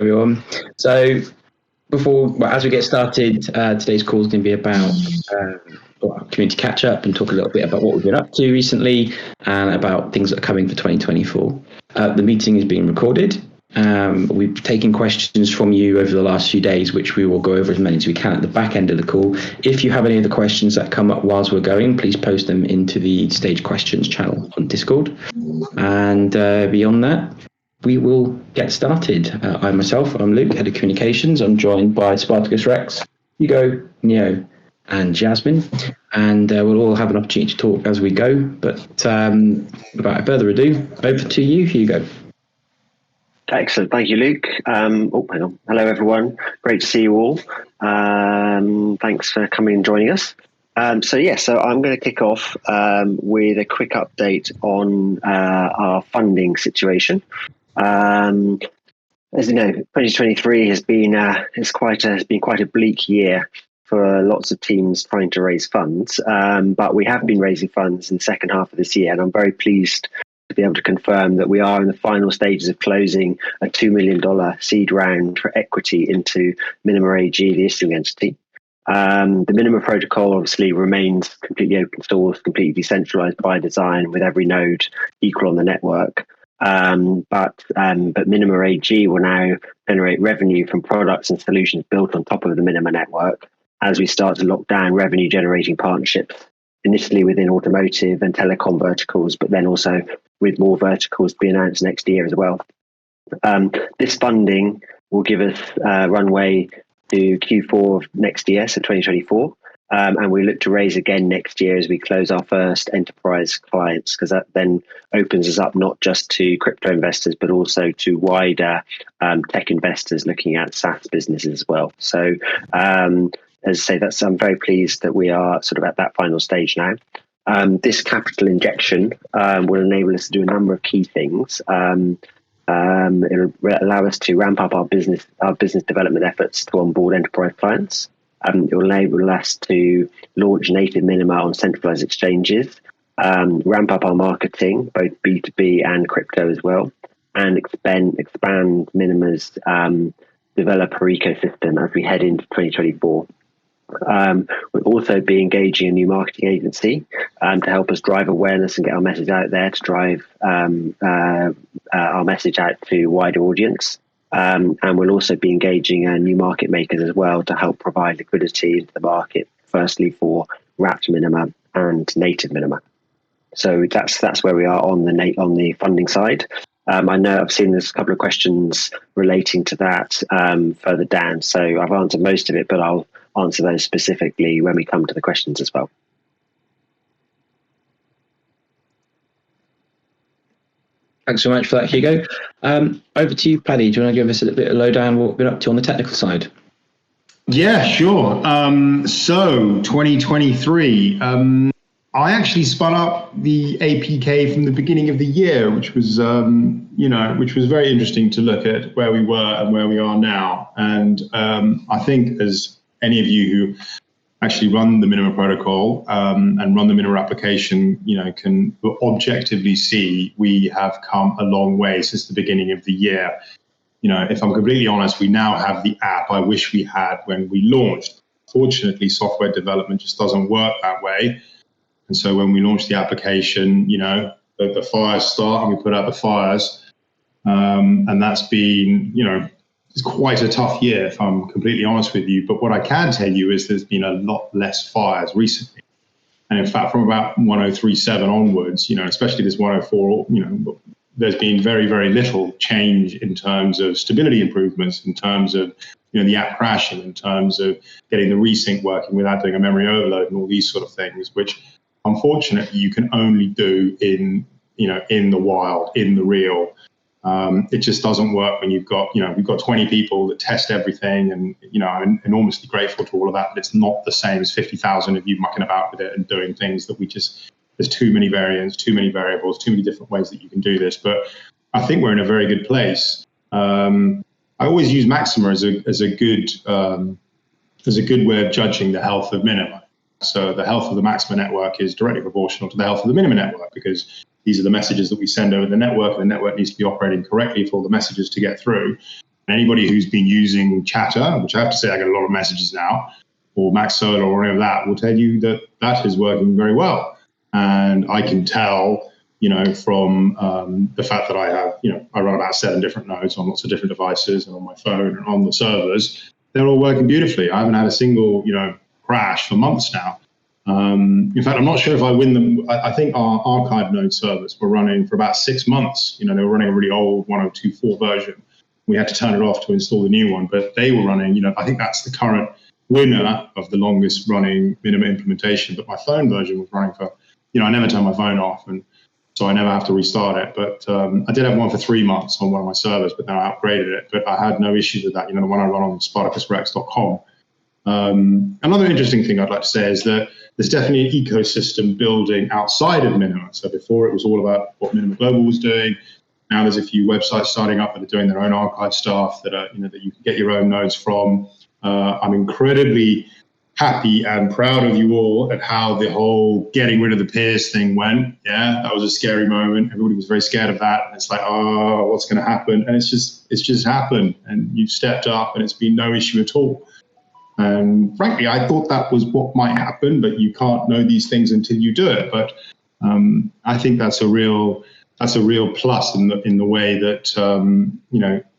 Everyone. So as we get started, today's call is going to be about community catch up and talk a little bit about what we've been up to recently and about things that are coming for 2024. The meeting is being recorded. We've taken questions from you over the last few days, which we will go over as many as we can at the back end of the call. If you have any of the questions that come up whilst we're going, please post them into the Stage Questions channel on Discord. And beyond that, we will get started. I'm Luke, Head of Communications. I'm joined by Spartacus Rex, Hugo, Neo, and Jazmin. And we'll all have an opportunity to talk as we go. But without further ado, over to you, Hugo. Excellent. Thank you, Luke. Hang on. Hello, everyone. Great to see you all. Thanks for coming and joining us. So I'm going to kick off with a quick update on our funding situation. As you know, 2023 has been quite a bleak year for lots of teams trying to raise funds. But we have been raising funds in the second half of this year, and I'm very pleased to be able to confirm that we are in the final stages of closing a $2 million seed round for equity into Minima AG, the issuing entity. The Minima protocol obviously remains completely open source, completely decentralized by design, with every node equal on the network. But Minima AG will now generate revenue from products and solutions built on top of the Minima network as we start to lock down revenue generating partnerships, initially within automotive and telecom verticals, but then also with more verticals to be announced next year as well. This funding will give us runway to Q4 of next year, so 2024. And we look to raise again next year as we close our first enterprise clients, because that then opens us up not just to crypto investors, but also to wider tech investors looking at SaaS businesses as well. So as I say, I'm very pleased that we are sort of at that final stage now. This capital injection will enable us to do a number of key things. It'll allow us to ramp up our business development efforts to onboard enterprise clients. It will enable us to launch Native Minima on centralized exchanges, ramp up our marketing, both B2B and crypto as well, and expand Minima's developer ecosystem as we head into 2024. We'll also be engaging a new marketing agency to help us drive awareness and get our message out there, to drive our message out to a wider audience. And we'll also be engaging new market makers as well to help provide liquidity into the market, firstly for Wrapped Minima and Native Minima. So that's where we are on the funding side. I know I've seen there's a couple of questions relating to that further down. So I've answered most of it, but I'll answer those specifically when we come to the questions as well. Thanks so much for that, Hugo. Over to you, Paddy. Do you want to give us a little bit of lowdown on what we've been up to on the technical side? Yeah, sure. So 2023, I actually spun up the APK from the beginning of the year, which was very interesting to look at where we were and where we are now. And I think, as any of you who actually run the Minima protocol and run the Minima application, can objectively see we have come a long way since the beginning of the year. If I'm completely honest, we now have the app I wish we had when we launched. Fortunately, software development just doesn't work that way. And so when we launched the application, the fires start and we put out the fires. And that's been, it's quite a tough year, if I'm completely honest with you. But what I can tell you is there's been a lot less fires recently. And in fact, from about 1037 onwards, especially this 104, there's been very, very little change in terms of stability improvements, in terms of, the app crashing, in terms of getting the resync working without doing a memory overload and all these sort of things, which unfortunately you can only do in the wild, in the real. It just doesn't work when you've got 20 people that test everything, and I'm enormously grateful to all of that, but it's not the same as 50,000 of you mucking about with it and doing things that there's too many variants, too many variables, too many different ways that you can do this. But I think we're in a very good place. I always use Maxima as a good way of judging the health of Minima. So the health of the Maxima network is directly proportional to the health of the Minima network, because these are the messages that we send over the network, and the network needs to be operating correctly for all the messages to get through. Anybody who's been using Chatter, which I have to say I get a lot of messages now, or Max Solar or any of that, will tell you that that is working very well. And I can tell, from the fact that I have, I run about 7 different nodes on lots of different devices and on my phone and on the servers, they're all working beautifully. I haven't had a single, crash for months now. In fact, I'm not sure if I win them. I think our archive node servers were running for about 6 months. They were running a really old 1024 version. We had to turn it off to install the new one, but they were running, I think that's the current winner of the longest running Minima implementation. But my phone version was running for, I never turn my phone off, and so I never have to restart it. But I did have one for 3 months on one of my servers, but then I upgraded it. But I had no issues with that, the one I run on spartacusrex.com. Another interesting thing I'd like to say is that there's definitely an ecosystem building outside of Minima. So before it was all about what Minima Global was doing. Now there's a few websites starting up that are doing their own archive stuff that are, that you can get your own nodes from. I'm incredibly happy and proud of you all at how the whole getting rid of the peers thing went. Yeah, that was a scary moment. Everybody was very scared of that. And it's like, oh, what's going to happen? And it's just happened. And you've stepped up and it's been no issue at all. And frankly, I thought that was what might happen, but you can't know these things until you do it. But I think that's a real plus in the way that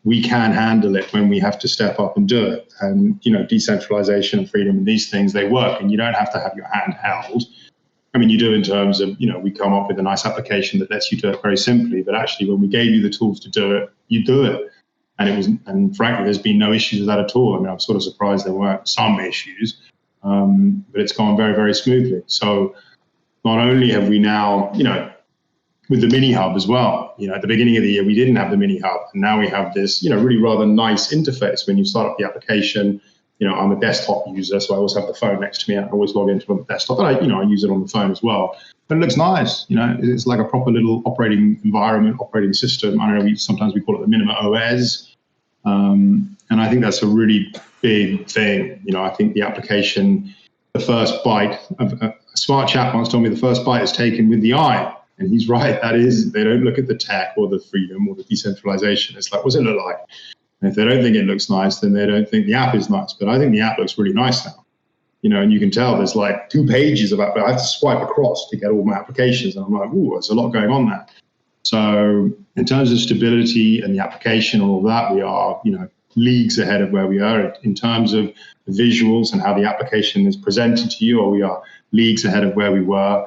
we can handle it when we have to step up and do it. And decentralization and freedom and these things, they work, and you don't have to have your hand held. I mean, you do in terms of we come up with a nice application that lets you do it very simply. But actually, when we gave you the tools to do it, you do it. And frankly, there's been no issues with that at all. I mean, I'm sort of surprised there weren't some issues, but it's gone very, very smoothly. So not only have we now, with the mini hub as well, at the beginning of the year, we didn't have the mini hub, and now we have this, really rather nice interface when you start up the application. I'm a desktop user, so I always have the phone next to me. I always log into it on the desktop, but I use it on the phone as well. But it looks nice, it's like a proper little operating environment, operating system. I don't know, sometimes we call it the Minima OS. And I think that's a really big thing. I think the application, the first bite, a smart chap once told me the first bite is taken with the eye. And he's right, that is, they don't look at the tech or the freedom or the decentralization. It's like, what's it look like? And if they don't think it looks nice, then they don't think the app is nice. But I think the app looks really nice now. And you can tell there's like 2 pages of app, but I have to swipe across to get all my applications. And I'm like, ooh, there's a lot going on there. So in terms of stability and the application and all that, we are, leagues ahead of where we are. In terms of the visuals and how the application is presented to you, or we are leagues ahead of where we were.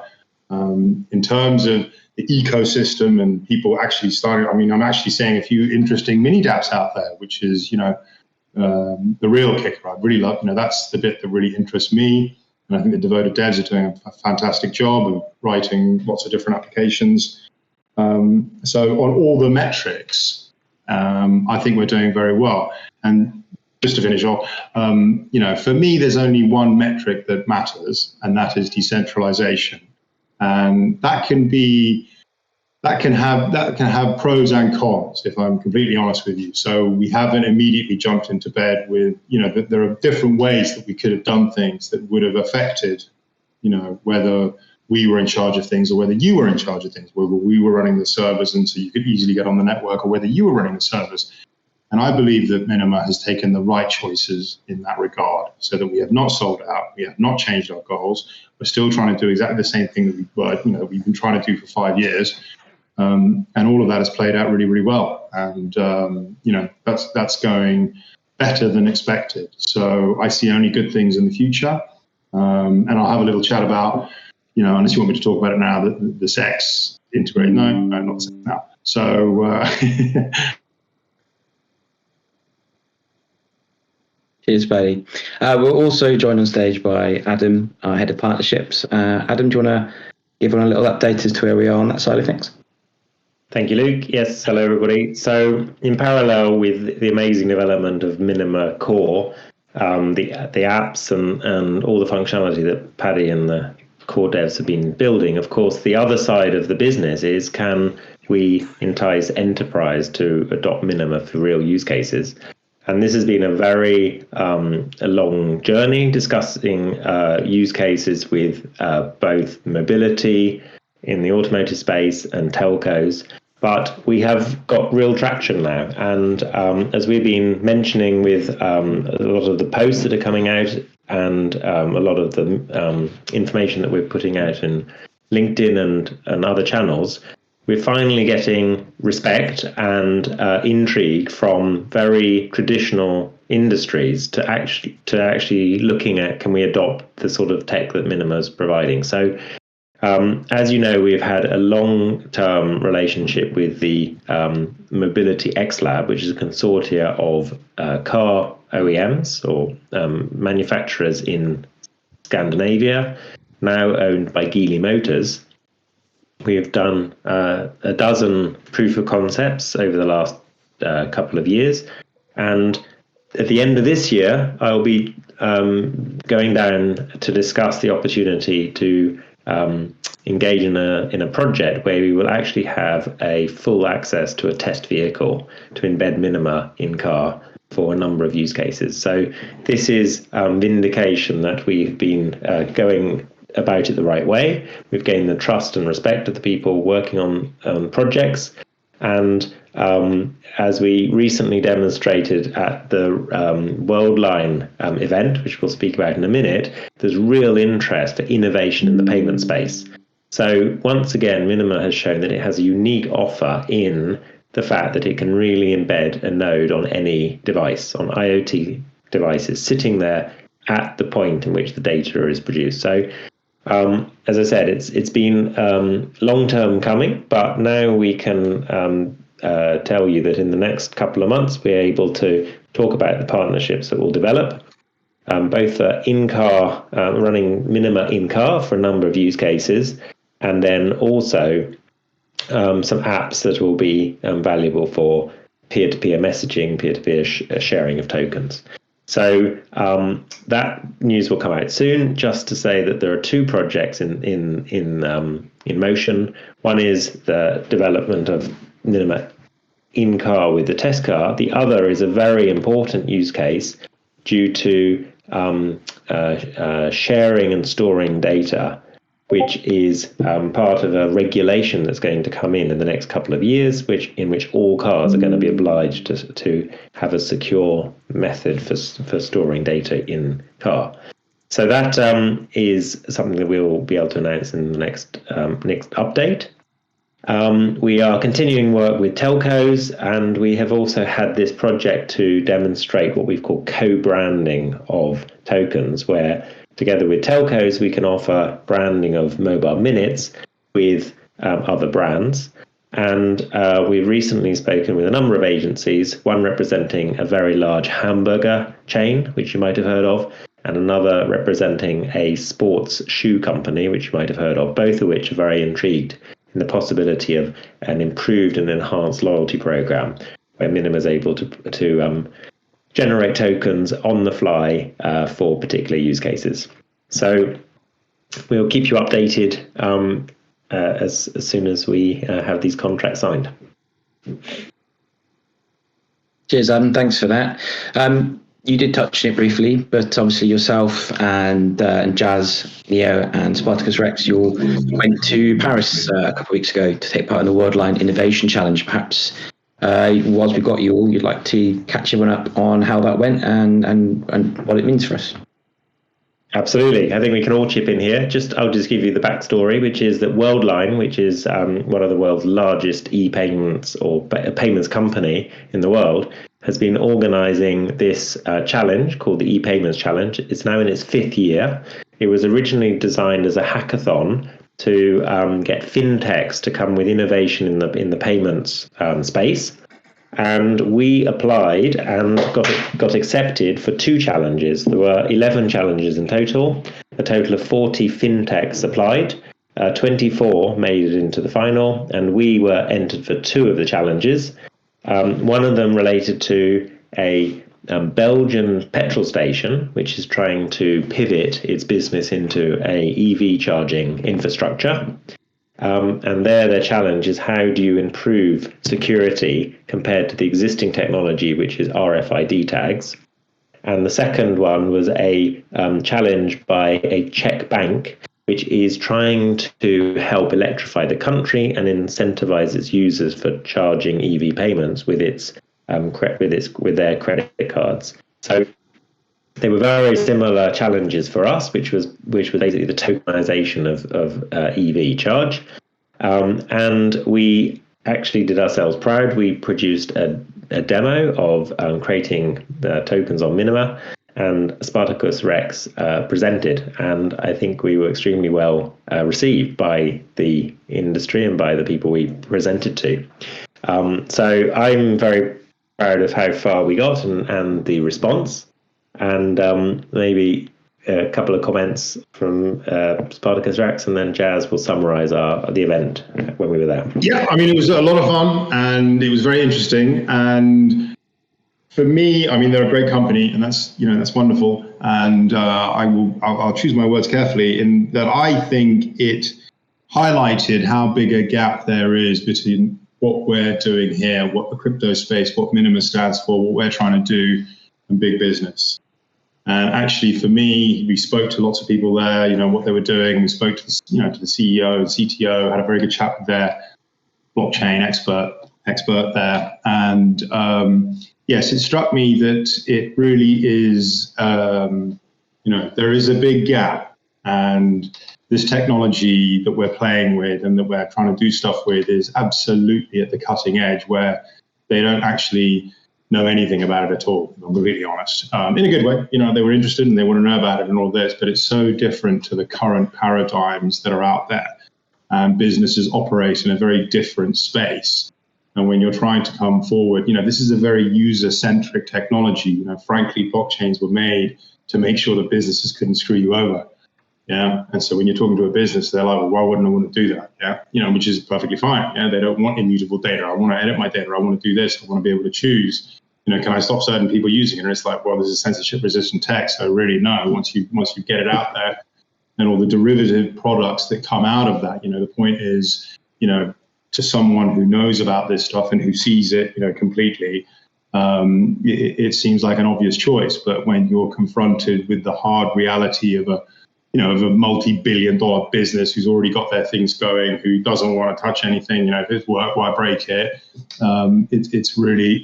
In terms of the ecosystem and people actually starting, I'm actually seeing a few interesting mini dApps out there, which is, the real kicker. I really love, that's the bit that really interests me. And I think the devoted devs are doing a fantastic job of writing lots of different applications. So on all the metrics, I think we're doing very well. And just to finish off, for me, there's only one metric that matters, and that is decentralization. And that can have pros and cons, if I'm completely honest with you. So we haven't immediately jumped into bed with, that there are different ways that we could have done things that would have affected, whether we were in charge of things or whether you were in charge of things, whether we were running the servers and so you could easily get on the network, or whether you were running the servers. And I believe that Minima has taken the right choices in that regard, so that we have not sold out, we have not changed our goals. We're still trying to do exactly the same thing that we've been trying to do for 5 years. And all of that has played out really, really well. And, that's going better than expected. So I see only good things in the future. And I'll have a little chat about, unless you want me to talk about it now, the sex integrate. No, not the sex now. So, Cheers, Paddy. We're also joined on stage by Adam, our head of partnerships. Adam, do you want to give a little update as to where we are on that side of things? Thank you, Luke. Yes, hello, everybody. So in parallel with the amazing development of Minima Core, the apps and all the functionality that Paddy and the core devs have been building, of course, the other side of the business is, can we entice enterprise to adopt Minima for real use cases? And this has been a very a long journey, discussing use cases with both mobility in the automotive space and telcos. But we have got real traction now. And as we've been mentioning with a lot of the posts that are coming out and a lot of the information that we're putting out in LinkedIn and other channels, we're finally getting respect and intrigue from very traditional industries to actually looking at, can we adopt the sort of tech that Minima is providing. So as you know, we've had a long-term relationship with the Mobility X Lab, which is a consortia of car OEMs or manufacturers in Scandinavia, now owned by Geely Motors. We have done a dozen proof of concepts over the last couple of years. And at the end of this year, I'll be going down to discuss the opportunity to engage in a project where we will actually have a full access to a test vehicle to embed Minima in car for a number of use cases. So this is vindication that we've been going about it the right way. We've gained the trust and respect of the people working on projects. And as we recently demonstrated at the Worldline event, which we'll speak about in a minute, there's real interest for innovation in the payment space. So once again, Minima has shown that it has a unique offer in the fact that it can really embed a node on any device, on IoT devices, sitting there at the point in which the data is produced. So as I said, it's been long-term coming, but now we can tell you that in the next couple of months, we're able to talk about the partnerships that will develop, both in-car, running Minima in-car for a number of use cases, and then also some apps that will be valuable for peer-to-peer messaging, peer-to-peer sharing of tokens. So that news will come out soon. Just to say that there are two projects in motion. One is the development of Minima in car with the test car. The other is a very important use case due to sharing and storing data, which is part of a regulation that's going to come in the next couple of years, in which all cars are going to be obliged to have a secure method for storing data in car. So that is something that we'll be able to announce in the next update. We are continuing work with telcos, and we have also had this project to demonstrate what we've called co-branding of tokens, where together with telcos, we can offer branding of mobile minutes with other brands. And we've recently spoken with a number of agencies, one representing a very large hamburger chain, which you might have heard of, and another representing a sports shoe company, which you might have heard of, both of which are very intrigued in the possibility of an improved and enhanced loyalty program, where Minima is able to generate tokens on the fly for particular use cases. So we'll keep you updated as soon as we have these contracts signed. Cheers, Adam. Thanks for that. You did touch on it briefly, but obviously yourself and Jazmin Neo and Spartacus Rex, you all went to Paris a couple of weeks ago to take part in the Worldline Innovation Challenge. Perhaps whilst we've got you all, you'd like to catch everyone up on how that went and what it means for us. Absolutely. I think we can all chip in here. I'll just give you the backstory, which is that Worldline, which is one of the world's largest e-payments or payments company in the world, has been organizing this challenge called the e-payments challenge. It's now in its 5th year. It was originally designed as a hackathon to get fintechs to come with innovation in the payments space. And we applied and got accepted for 2 challenges. There were 11 challenges in total. A total of 40 fintechs applied. 24 made it into the final, and we were entered for 2 of the challenges. One of them related to a Belgian petrol station, which is trying to pivot its business into a EV charging infrastructure. And their challenge is, how do you improve security compared to the existing technology, which is RFID tags? And the second one was a challenge by a Czech bank which is trying to help electrify the country and incentivize its users for charging EV payments with with their credit cards. So they were very similar challenges for us, which was basically the tokenization of EV charge, and we actually did ourselves proud. We produced a demo of creating the tokens on Minima, and Spartacus Rex presented, and I think we were extremely well received by the industry and by the people we presented to. So I'm very proud of how far we got and the response. And maybe a couple of comments from Spartacus Rex, and then Jazz will summarize the event when we were there. Yeah, I mean, it was a lot of fun and it was very interesting. And for me, I mean, they're a great company, and that's wonderful. And I'll choose my words carefully in that I think it highlighted how big a gap there is between what we're doing here, what the crypto space, what Minima stands for, what we're trying to do, and big business. And actually, for me, we spoke to lots of people there, what they were doing. We spoke to to the CEO and CTO, had a very good chat with their blockchain expert there. And yes, it struck me that it really is, there is a big gap. And this technology that we're playing with and that we're trying to do stuff with is absolutely at the cutting edge, where they don't actually know anything about it at all, if I'm completely honest. In a good way, they were interested and they want to know about it and all this, but it's so different to the current paradigms that are out there. And businesses operate in a very different space. And when you're trying to come forward, this is a very user-centric technology. Frankly, blockchains were made to make sure that businesses couldn't screw you over. Yeah. And so when you're talking to a business, they're like, well, why wouldn't I want to do that? Yeah. Which is perfectly fine. Yeah. They don't want immutable data. I want to edit my data. I want to do this. I want to be able to choose, can I stop certain people using it? And it's like, well, this is censorship resistant tech. So really, no, once you get it out there and all the derivative products that come out of that, the point is, to someone who knows about this stuff and who sees it, completely, it seems like an obvious choice. But when you're confronted with the hard reality of a multi-billion-dollar business who's already got their things going, who doesn't want to touch anything, if it's work, why break it? It's really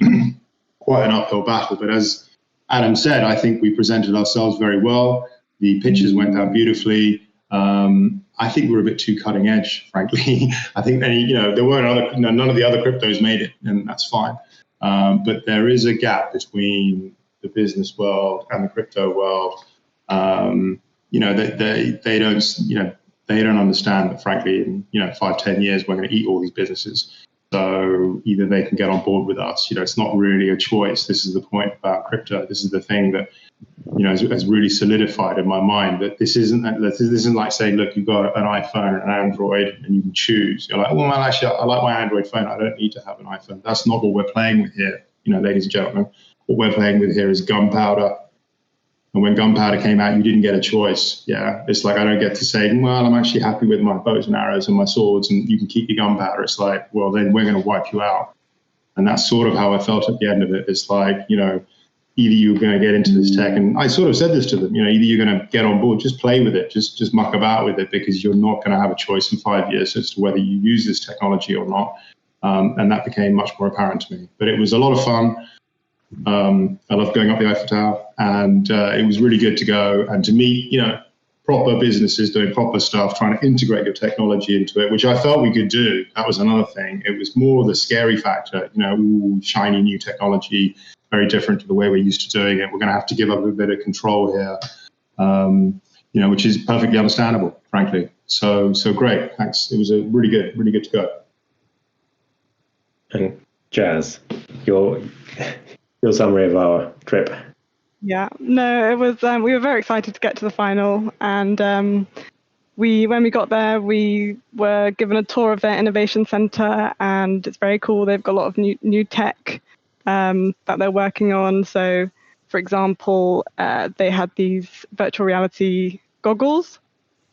quite an uphill battle. But as Adam said, I think we presented ourselves very well. The pitches went down beautifully. I think we're a bit too cutting edge, frankly. I think there weren't none of the other cryptos made it, and that's fine. But there is a gap between the business world and the crypto world. They don't understand that, frankly, in 5-10 years we're going to eat all these businesses. So either they can get on board with us. It's not really a choice. This is the point about crypto. This is the thing that has really solidified in my mind that this isn't like saying, look, you've got an iPhone and an Android and you can choose. You're like, well, actually, I like my Android phone. I don't need to have an iPhone. That's not what we're playing with here, ladies and gentlemen. What we're playing with here is gunpowder. And when gunpowder came out, you didn't get a choice. Yeah, it's like I don't get to say, well, I'm actually happy with my bows and arrows and my swords, and you can keep your gunpowder. It's like, well, then we're going to wipe you out. And that's sort of how I felt at the end of it. It's like, either you're going to get into this tech, and I sort of said this to them, either you're going to get on board, just play with it, just muck about with it, because you're not going to have a choice in 5 years as to whether you use this technology or not. And that became much more apparent to me. But it was a lot of fun. I love going up the Eiffel Tower, and it was really good to go and to meet, proper businesses doing proper stuff, trying to integrate your technology into it, which I felt we could do. That was another thing. It was more the scary factor, shiny new technology, very different to the way we're used to doing it. We're going to have to give up a bit of control here, which is perfectly understandable, frankly. So great. Thanks. It was a really good to go. And Jazz, your summary of our trip. Yeah, no, it was. We were very excited to get to the final, and when we got there, we were given a tour of their innovation center, and it's very cool. They've got a lot of new tech that they're working on. So, for example, they had these virtual reality goggles,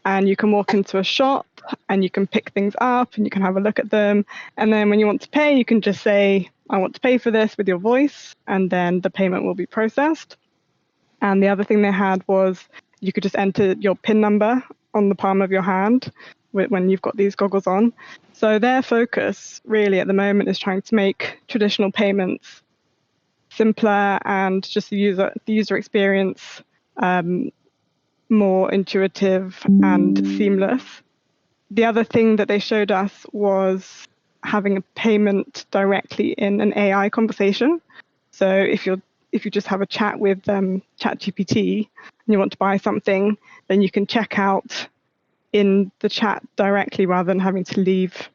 and you can walk into a shop and you can pick things up and you can have a look at them, and then when you want to pay, you can just say, I want to pay for this with your voice, and then the payment will be processed. And the other thing they had was you could just enter your PIN number on the palm of your hand when you've got these goggles on. So their focus really at the moment is trying to make traditional payments simpler and just the user experience more intuitive and seamless. The other thing that they showed us was having a payment directly in an AI conversation. So if you just have a chat with ChatGPT and you want to buy something, then you can check out in the chat directly rather than having to leave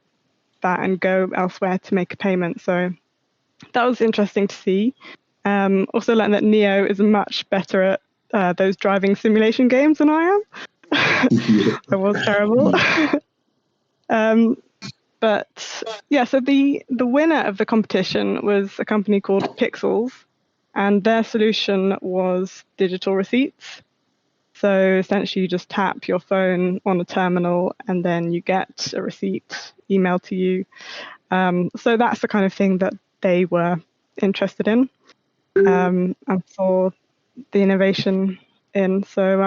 that and go elsewhere to make a payment. So that was interesting to see. Also learned that Neo is much better at those driving simulation games than I am. That was terrible. But yeah, so the winner of the competition was a company called Pixels, and their solution was digital receipts. So essentially you just tap your phone on a terminal and then you get a receipt emailed to you. So that's the kind of thing that they were interested in and saw the innovation in. So,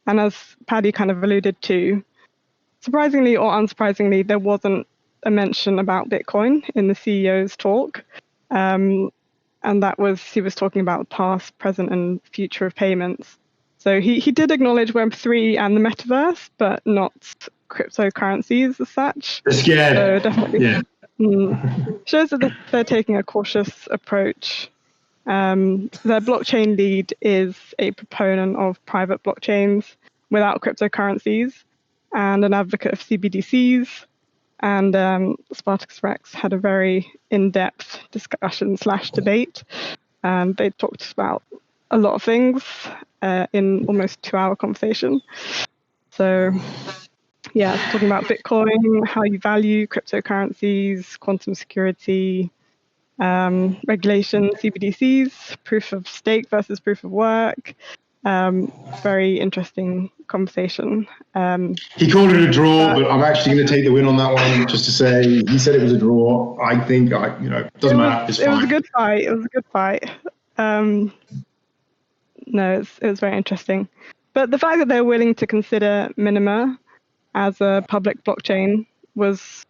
and as Paddy kind of alluded to, surprisingly or unsurprisingly, there wasn't a mention about Bitcoin in the CEO's talk. And that was, he was talking about past, present, and future of payments. So he did acknowledge Web3 and the metaverse, but not cryptocurrencies as such. They're scared. So definitely Yeah. shows that they're taking a cautious approach. Their blockchain lead is a proponent of private blockchains without cryptocurrencies and an advocate of CBDCs. And Spartacus Rex had a very in-depth discussion / debate. They talked about a lot of things in almost 2-hour conversation. So yeah, talking about Bitcoin, how you value cryptocurrencies, quantum security, regulation, CBDCs, proof of stake versus proof of work. Very interesting conversation. He called it a draw, but I'm actually going to take the win on that one. Just to say, he said it was a draw. I think, doesn't matter. It's fine. It was a good fight. It was a good fight. No, it was very interesting. But the fact that they're willing to consider Minima as a public blockchain was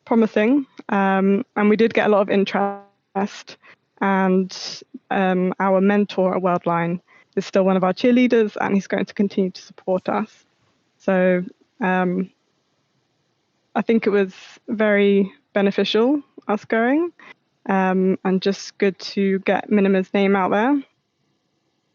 promising. And we did get a lot of interest. And our mentor at Worldline is still one of our cheerleaders, and he's going to continue to support us. So I think it was very beneficial, us going, and just good to get Minima's name out there.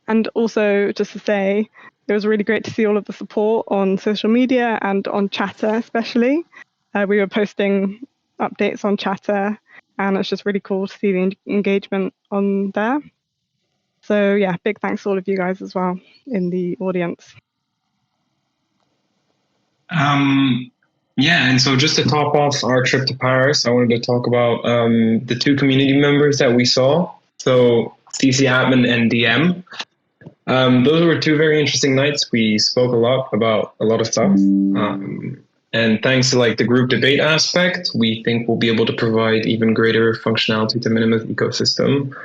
And also, just to say, it was really great to see all of the support on social media and on Chatter especially. We were posting updates on Chatter, and it's just really cool to see the engagement on there. So yeah, big thanks to all of you guys as well in the audience. Yeah, and so just to top off our trip to Paris, I wanted to talk about the 2 community members that we saw. So CC Admin and DM. Those were 2 very interesting nights. We spoke a lot about a lot of stuff. And thanks to the group debate aspect, we think we'll be able to provide even greater functionality to Minima's ecosystem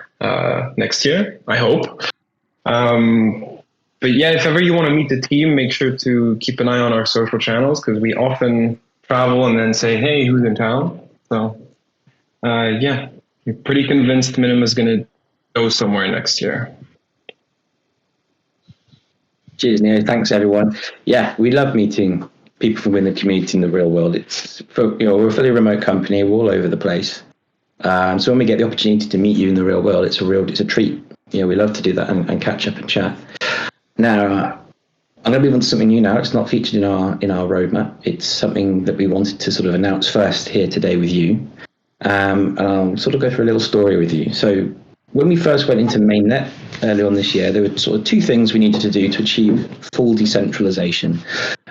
next year, I hope. But yeah, if ever you want to meet the team, make sure to keep an eye on our social channels, because we often travel and then say, hey, who's in town? So yeah, we're pretty convinced Minima's going to go somewhere next year. Cheers, Neo. Thanks, everyone. Yeah, we love meeting people from within the community in the real world. It's we're a fully remote company. We're all over the place. So when we get the opportunity to meet you in the real world, it's a treat. We love to do that and catch up and chat. Now, I'm going to move on to something new now. It's not featured in our roadmap. It's something that we wanted to sort of announce first here today with you. And I'll sort of go through a little story with you. So when we first went into mainnet earlier on this year, there were sort of 2 things we needed to do to achieve full decentralization.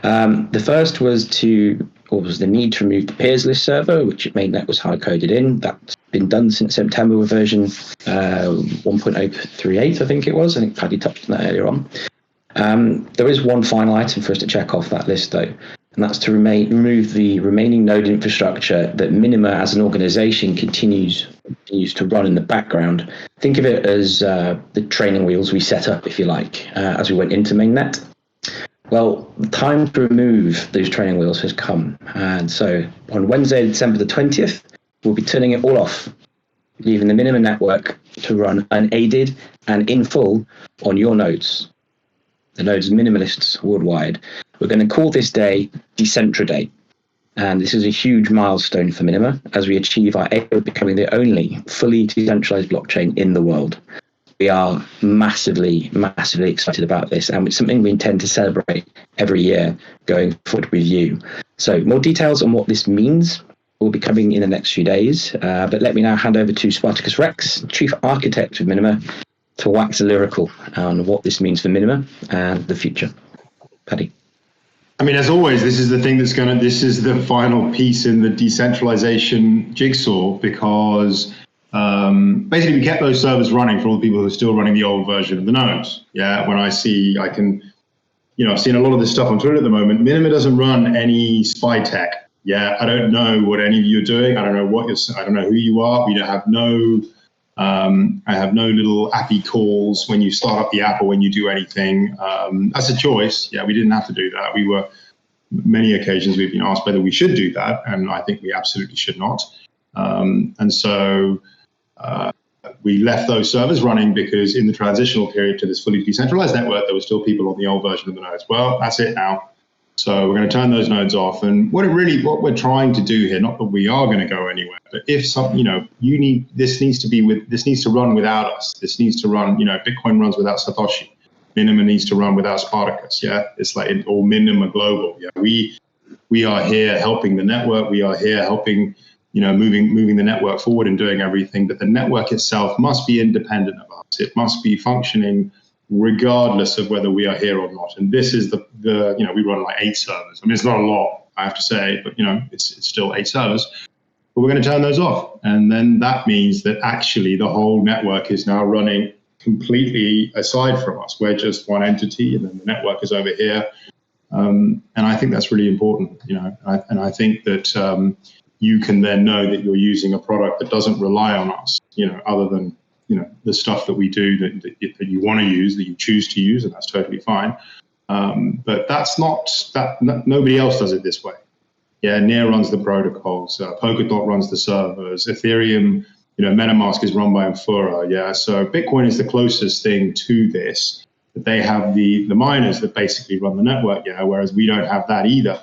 The first was the need to remove the peers list server, which mainnet was hard-coded in. That's been done since September with version 1.038, I think it was. I think Paddy touched on that earlier on. There is one final item for us to check off that list, though, and that's to remove the remaining node infrastructure that Minima as an organization continues to run in the background. Think of it as the training wheels we set up, if you like, as we went into mainnet. Well, the time to remove those training wheels has come. And so on Wednesday, December the 20th, we'll be turning it all off, leaving the Minima network to run unaided and in full on your nodes, the nodes minimalists worldwide. We're going to call this day Decentraday. And this is a huge milestone for Minima as we achieve our aim of becoming the only fully decentralized blockchain in the world. We are massively, massively excited about this, and it's something we intend to celebrate every year going forward with you. So more details on what this means will be coming in the next few days. But let me now hand over to Spartacus Rex, Chief Architect of Minima, to wax lyrical on what this means for Minima and the future. Paddy. I mean, as always, this is the thing this is the final piece in the decentralization jigsaw, because basically we kept those servers running for all the people who are still running the old version of the nodes. Yeah, when I've seen a lot of this stuff on Twitter at the moment. Minima doesn't run any spy tech. Yeah, I don't know what any of you are doing. I don't know who you are. We don't have I have no little appy calls when you start up the app or when you do anything. That's a choice. Yeah, we didn't have to do that. Many occasions we've been asked whether we should do that, and I think we absolutely should not. And so we left those servers running because in the transitional period to this fully decentralized network, there were still people on the old version of the nodes. Well, that's it now. So we're going to turn those nodes off. And what we're trying to do here, not that we are going to go anywhere, but if this needs to run without us. This needs to run, Bitcoin runs without Satoshi. Minima needs to run without Spartacus. Yeah, it's like or Minima global. Yeah, we are here helping the network. We are here helping, moving the network forward and doing everything. But the network itself must be independent of us. It must be functioning regardless of whether we are here or not. And this is we run like 8 servers. I mean, it's not a lot, I have to say, but it's still 8 servers. But we're going to turn those off. And then that means that actually the whole network is now running completely aside from us. We're just one entity, and then the network is over here. And I think that's really important, and I think that you can then know that you're using a product that doesn't rely on us, other than the stuff that we do that you want to use, that you choose to use, and that's totally fine. But that's not that. Nobody else does it this way. Yeah, Near runs the protocols. Polkadot runs the servers. Ethereum, MetaMask is run by Infura. Yeah, so Bitcoin is the closest thing to this. But they have the miners that basically run the network. Yeah, whereas we don't have that either.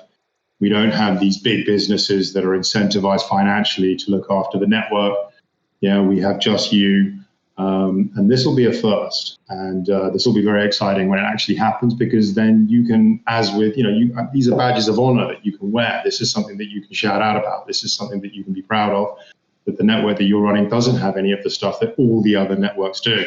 We don't have these big businesses that are incentivized financially to look after the network. Yeah, we have just you. And this will be a first, and this will be very exciting when it actually happens, because then you can, as with, these are badges of honor that you can wear. This is something that you can shout out about. This is something that you can be proud of, that the network that you're running doesn't have any of the stuff that all the other networks do.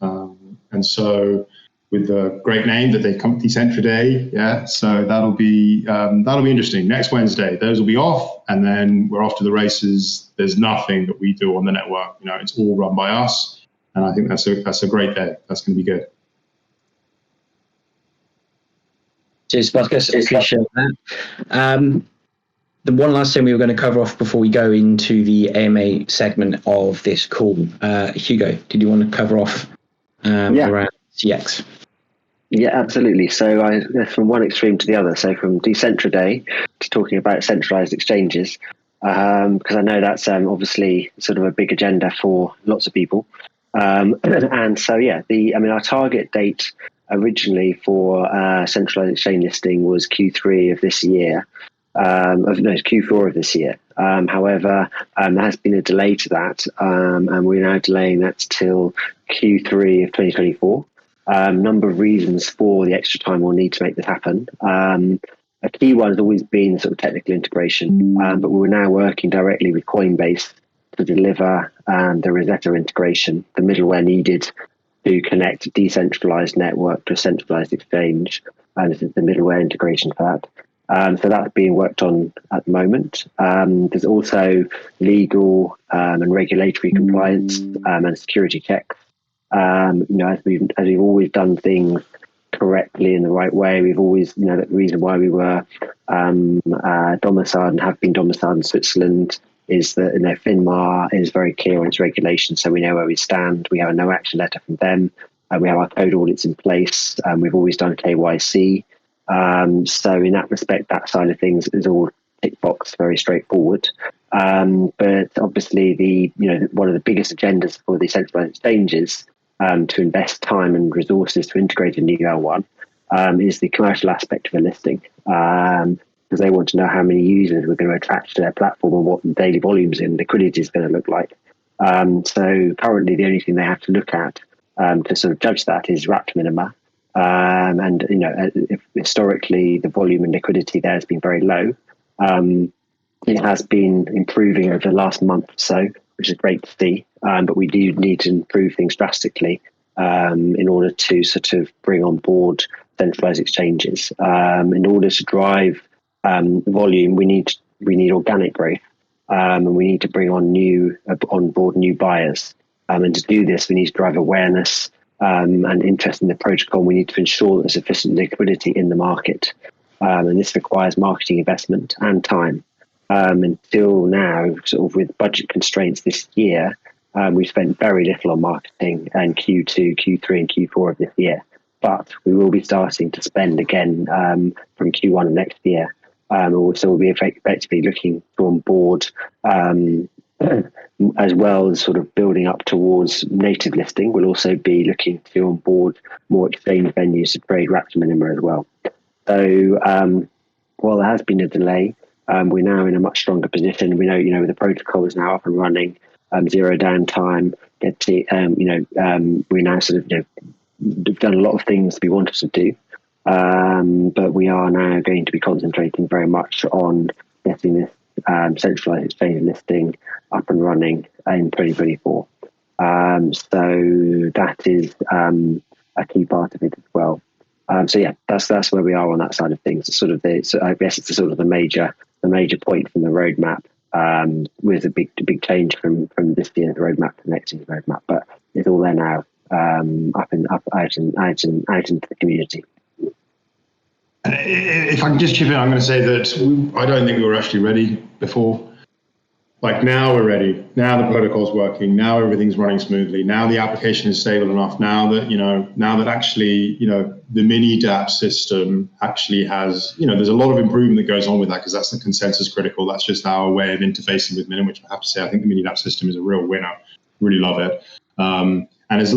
And so with the great name that they come Decentraday, yeah, so that'll be interesting. Next Wednesday, those will be off, and then we're off to the races. There's nothing that we do on the network. It's all run by us. And I think that's a great day. That's going to be good. Cheers, Spartacus. Appreciate that. The one last thing we were going to cover off before we go into the AMA segment of this call. Hugo, did you want to cover off around CX? Yeah, absolutely. So from one extreme to the other. So from Decentraday to talking about centralized exchanges, because I know that's obviously sort of a big agenda for lots of people. And so, our target date originally for centralized exchange listing was Q3 of this year. It's Q4 of this year. However, there has been a delay to that, and we're now delaying that till Q3 of 2024. Number of reasons for the extra time we'll need to make this happen. A key one has always been sort of technical integration, but we're now working directly with Coinbase to deliver the Rosetta integration, the middleware needed to connect a decentralized network to a centralized exchange, and this is the middleware integration for that. So that's being worked on at the moment. There's also legal and regulatory compliance and security checks. As we've always done things correctly in the right way, we've always, the reason why we were domiciled and have been domiciled in Switzerland is that FINMA is very clear on its regulations, so we know where we stand. We have a no action letter from them. We have our code audits in place. We've always done KYC. So in that respect, that side of things is all tick box, very straightforward. But obviously, one of the biggest agendas for the centralized exchanges to invest time and resources to integrate a new L1 is the commercial aspect of a listing, because they want to know how many users we're going to attract to their platform and what the daily volumes and liquidity is going to look like. So currently, the only thing they have to look at to sort of judge that is wrapped minima. And if historically the volume and liquidity there has been very low, it has been improving over the last month or so, which is great to see. But we do need to improve things drastically in order to sort of bring on board centralized exchanges. In order to drive volume, we need organic growth, and we need to bring on board new buyers. And to do this, we need to drive awareness and interest in the protocol. We need to ensure that there's sufficient liquidity in the market, and this requires marketing investment and time. Until now, sort of with budget constraints this year, we've spent very little on marketing in Q2, Q3, and Q4 of this year. But we will be starting to spend again from Q1 of next year. Also, we'll be effectively looking to onboard, as well as sort of building up towards native listing. We'll also be looking to onboard more exchange venues to trade wrapped minima as well. So while there has been a delay, we're now in a much stronger position. We know the protocol is now up and running, zero downtime. We now sort of we've done a lot of things we wanted to do, but we are now going to be concentrating very much on getting this centralized exchange listing up and running in 2024. So that is a key part of it as well. So yeah, that's where we are on that side of things. It's sort of I guess it's sort of the major point from the roadmap, with a big change from this year's roadmap to next year's roadmap. But it's all there now, out into the community. And if I can just chip in, I'm going to say that I don't think we were actually ready before. Like now we're ready. Now the protocol's working. Now everything's running smoothly. Now the application is stable enough. Now that actually, the mini DApp system actually has, there's a lot of improvement that goes on with that, because that's the consensus critical. That's just our way of interfacing with Minima, which I have to say, I think the mini DApp system is a real winner. Really love it. And as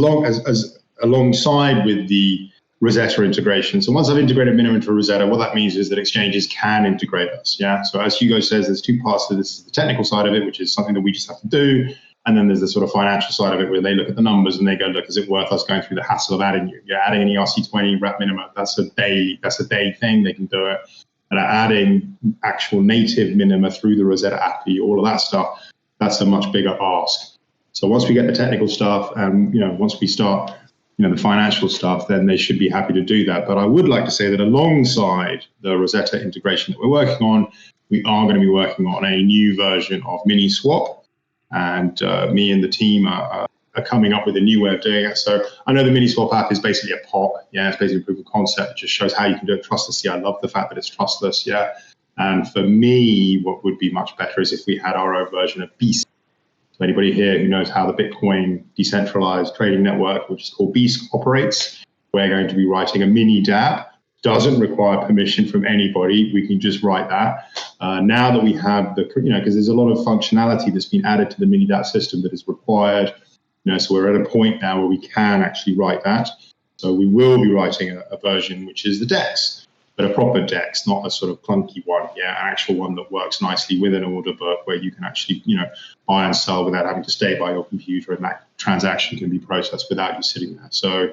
alongside with the Rosetta integration. So once I've integrated Minima into Rosetta, what that means is that exchanges can integrate us. Yeah. So as Hugo says, there's two parts to this: the technical side of it, which is something that we just have to do, and then there's the sort of financial side of it, where they look at the numbers and they go, look, is it worth us going through the hassle of adding you? Yeah, adding an ERC20 wrap minima, that's a day thing. They can do it. And adding actual native minima through the Rosetta API, all of that stuff, that's a much bigger ask. So once we get the technical stuff, and once we start the financial stuff, then they should be happy to do that. But I would like to say that alongside the Rosetta integration that we're working on, we are going to be working on a new version of MiniSwap, and me and the team are coming up with a new way of doing it. So I know the MiniSwap app is basically a POC. Yeah, it's basically a proof of concept. It just shows how you can do it trustlessly. I love the fact that it's trustless. Yeah, and for me, what would be much better is if we had our own version of Beast. So anybody here who knows how the Bitcoin decentralized trading network, which is called Beast, operates, we're going to be writing a mini DApp. Doesn't require permission from anybody. We can just write that. Now that we have because there's a lot of functionality that's been added to the mini DApp system that is required. So we're at a point now where we can actually write that. So we will be writing a version which is the DEX, but a proper DEX, not a sort of clunky one. Yeah, an actual one that works nicely with an order book, where you can actually, buy and sell without having to stay by your computer, and that transaction can be processed without you sitting there. So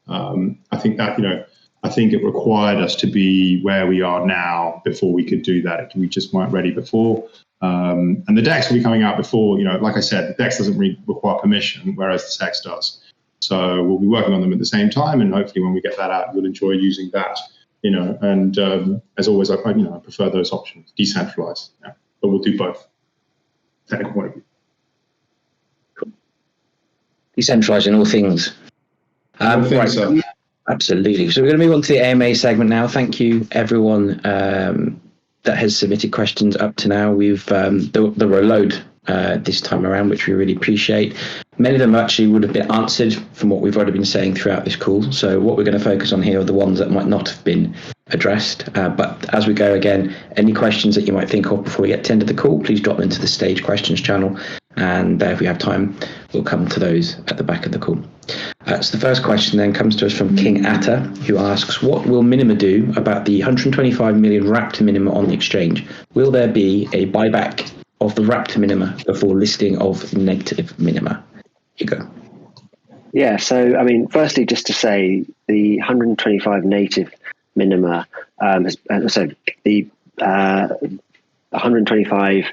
I think that, I think it required us to be where we are now before we could do that. We just weren't ready before. And the DEX will be coming out before, like I said, the DEX doesn't really require permission, whereas the SEX does. So we'll be working on them at the same time, and hopefully when we get that out, you'll enjoy using that. And as always, I prefer those options, decentralized. Yeah, but we'll do both. Technical point of view. Cool. Decentralized in all things. Right. So. Absolutely. So we're going to move on to the AMA segment now. Thank you, everyone that has submitted questions up to now. There were a load this time around, which we really appreciate. Many of them actually would have been answered from what we've already been saying throughout this call. So what we're going to focus on here are the ones that might not have been addressed. But as we go again, any questions that you might think of before we get to the end of the call, please drop them into the stage questions channel. And if we have time, we'll come to those at the back of the call. So the first question then comes to us from King Atta, who asks, what will Minima do about the 125 million Wrapped Minima on the exchange? Will there be a buyback of the Wrapped Minima before listing of Native Minima? Hugo. Yeah, so I mean, firstly, just to say the 125 Native Minima, the 125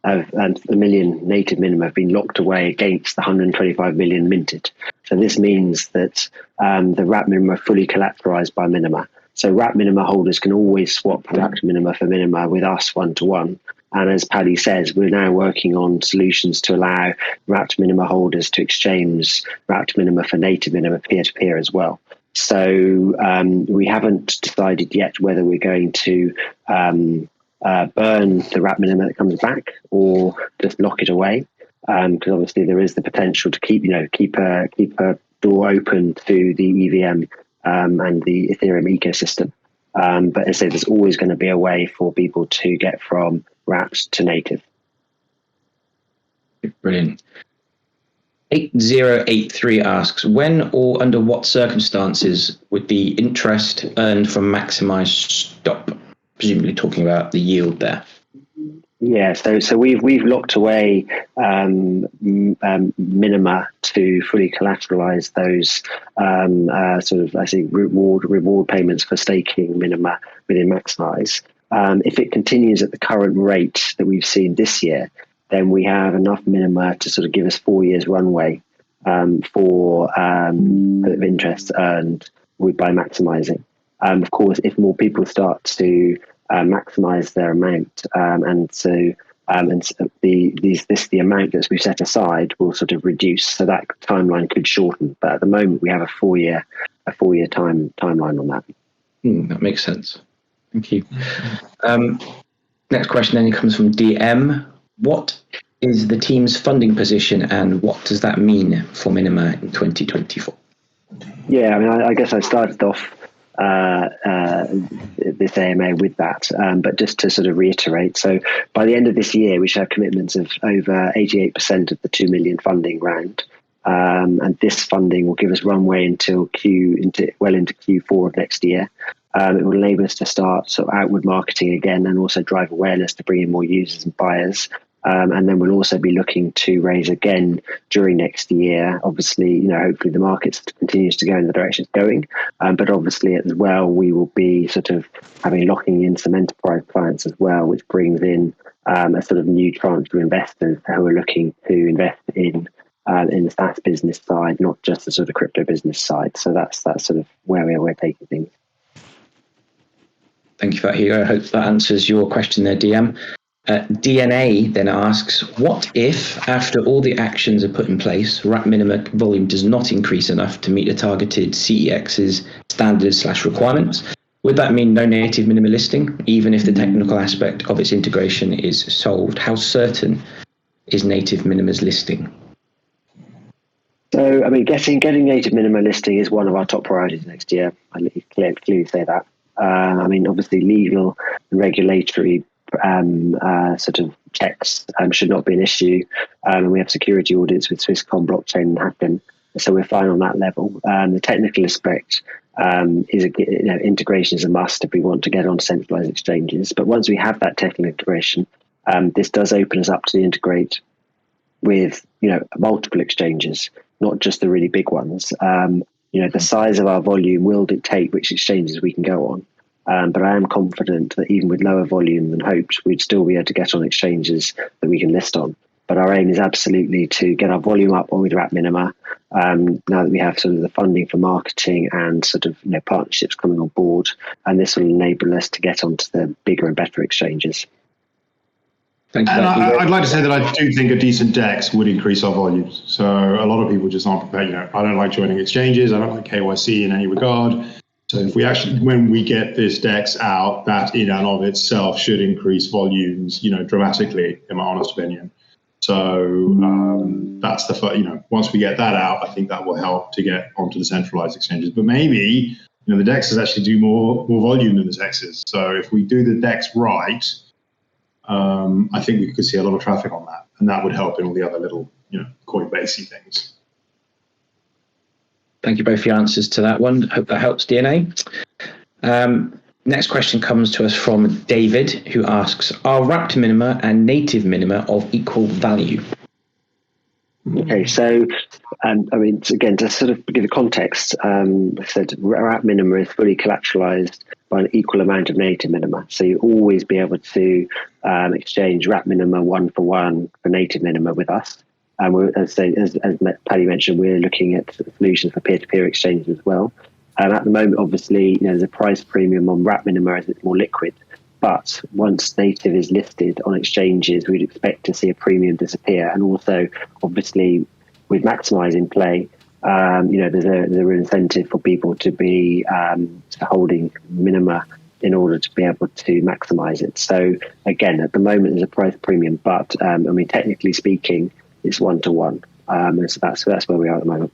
and the million Native Minima have been locked away against the 125 million minted. So this means that the Wrapped Minima are fully collateralized by Minima. So Wrapped Minima holders can always swap Wrapped Minima for Minima with us one-to-one. And as Paddy says, we're now working on solutions to allow Wrapped Minima holders to exchange Wrapped Minima for Native Minima peer-to-peer as well. So we haven't decided yet whether we're going to burn the Wrapped Minima that comes back or just lock it away. Because obviously there is the potential to keep a door open to the EVM and the Ethereum ecosystem. But as I say, there's always going to be a way for people to get from Wrapped to Native. Brilliant. 8083 asks, when or under what circumstances would the interest earned from Maximize stop? Presumably talking about the yield there. Yeah, so we've locked away Minima to fully collateralize those reward payments for staking Minima within Maximize. If it continues at the current rate that we've seen this year, then we have enough Minima to sort of give us 4 years runway for interest earned by maximizing. Of course, if more people start to maximize their amount, the amount that we've set aside will sort of reduce, so that timeline could shorten. But at the moment, we have a 4 year timeline on that. That makes sense. Thank you. Next question then comes from DM. What is the team's funding position, and what does that mean for Minima in 2024? Yeah, I mean, I guess I started off this AMA with that, but just to sort of reiterate, so by the end of this year we should have commitments of over 88% of the 2 million funding round, and this funding will give us runway into Q4 of next year. It will enable us to start sort of outward marketing again, and also drive awareness to bring in more users and buyers. And then we'll also be looking to raise again during next year. Obviously, hopefully the market continues to go in the direction it's going. But obviously as well, we will be sort of locking in some enterprise clients as well, which brings in a sort of new tranche of investors who are looking to invest in the SaaS business side, not just the sort of crypto business side. So that's sort of where we're taking things. Thank you for that, Hugo. I hope that answers your question there, DM. DNA then asks, what if, after all the actions are put in place, Wrapped Minima volume does not increase enough to meet the targeted CEX's standards/requirements? Would that mean no Native Minima listing, even if the technical aspect of its integration is solved? How certain is Native Minima's listing? So, I mean, getting Native Minima listing is one of our top priorities next year. I clearly say that. I mean, obviously, legal and regulatory sort of checks should not be an issue. And we have security audits with Swisscom, blockchain, and Hacken, so we're fine on that level. The technical aspect is integration is a must if we want to get on centralized exchanges. But once we have that technical integration, this does open us up to integrate with multiple exchanges, not just the really big ones. The size of our volume will dictate which exchanges we can go on. But I am confident that even with lower volume than hoped, we'd still be able to get on exchanges that we can list on. But our aim is absolutely to get our volume up on with Wrapped Minima. Now that we have sort of the funding for marketing and sort of partnerships coming on board, and this will enable us to get onto the bigger and better exchanges. And I'd like to say that I do think a decent DEX would increase our volumes. So a lot of people just aren't prepared. I don't like joining exchanges. I don't like KYC in any regard. So if we actually, when we get this DEX out, that in and of itself should increase volumes, dramatically, in my honest opinion. So that's once we get that out, I think that will help to get onto the centralized exchanges. But maybe the DEXs actually do more volume than the DEXs. So if we do the DEX right, I think we could see a lot of traffic on that, and that would help in all the other little, Coinbase-y things. Thank you both for your answers to that one. Hope that helps, DNA. Next question comes to us from David, who asks, are Wrapped Minima and Native Minima of equal value? Okay, so again, to sort of give a context, I said Wrapped Minima is fully collateralized by an equal amount of Native Minima. So you always be able to exchange Wrapped Minima 1-for-1 for Native Minima with us. And as Paddy mentioned, we're looking at solutions for peer-to-peer exchanges as well. At the moment, obviously, there's a price premium on Wrapped Minima as it's more liquid. But once Native is listed on exchanges, we'd expect to see a premium disappear. And also, obviously, with maximising play, there's a real incentive for people to be holding Minima in order to be able to maximise it. So again, at the moment, there's a price premium, but technically speaking, it's 1-to-1. So that's where we are at the moment.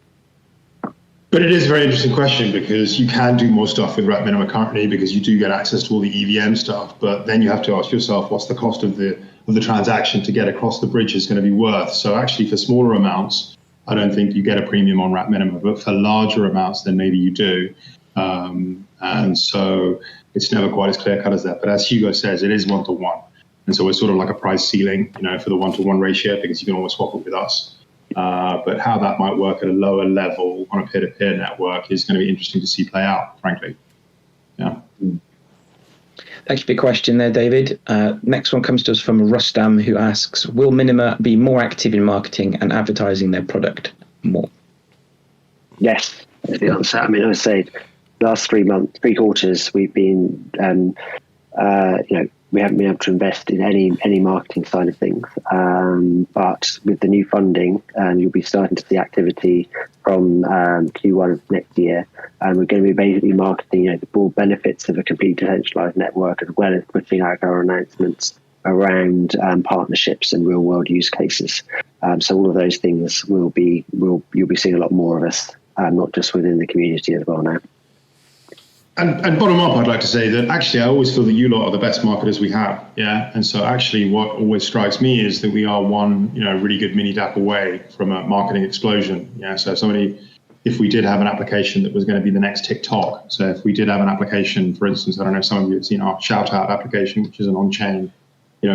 But it is a very interesting question, because you can do more stuff with Wrapped Minima currently, because you do get access to all the EVM stuff. But then you have to ask yourself, what's the cost of the transaction to get across the bridge is going to be worth? So actually, for smaller amounts, I don't think you get a premium on Wrapped Minima. But for larger amounts, then maybe you do. And so it's never quite as clear cut as that. But as Hugo says, it is 1-to-1. And so we're sort of like a price ceiling, for the 1-to-1 ratio, because you can always swap it with us. But how that might work at a lower level on a peer-to-peer network is going to be interesting to see play out, frankly. Yeah. Thank you for your question there, David. Next one comes to us from Rustam, who asks, will Minima be more active in marketing and advertising their product more? Yes, that's the answer. I would say last 3 quarters, we've been, we haven't been able to invest in any marketing side of things. But with the new funding, you'll be starting to see activity from Q1 of next year. And we're going to be basically marketing the full benefits of a completely decentralized network, as well as putting out our announcements around partnerships and real world use cases. So all of those things you'll be seeing a lot more of us, not just within the community as well now. And bottom up, I'd like to say that actually I always feel that you lot are the best marketers we have. Yeah. And so actually what always strikes me is that we are one, really good mini DApp away from a marketing explosion. Yeah. So if we did have an application that was going to be the next TikTok. So if we did have an application, for instance, I don't know, some of you have seen our shout out application, which is an on-chain,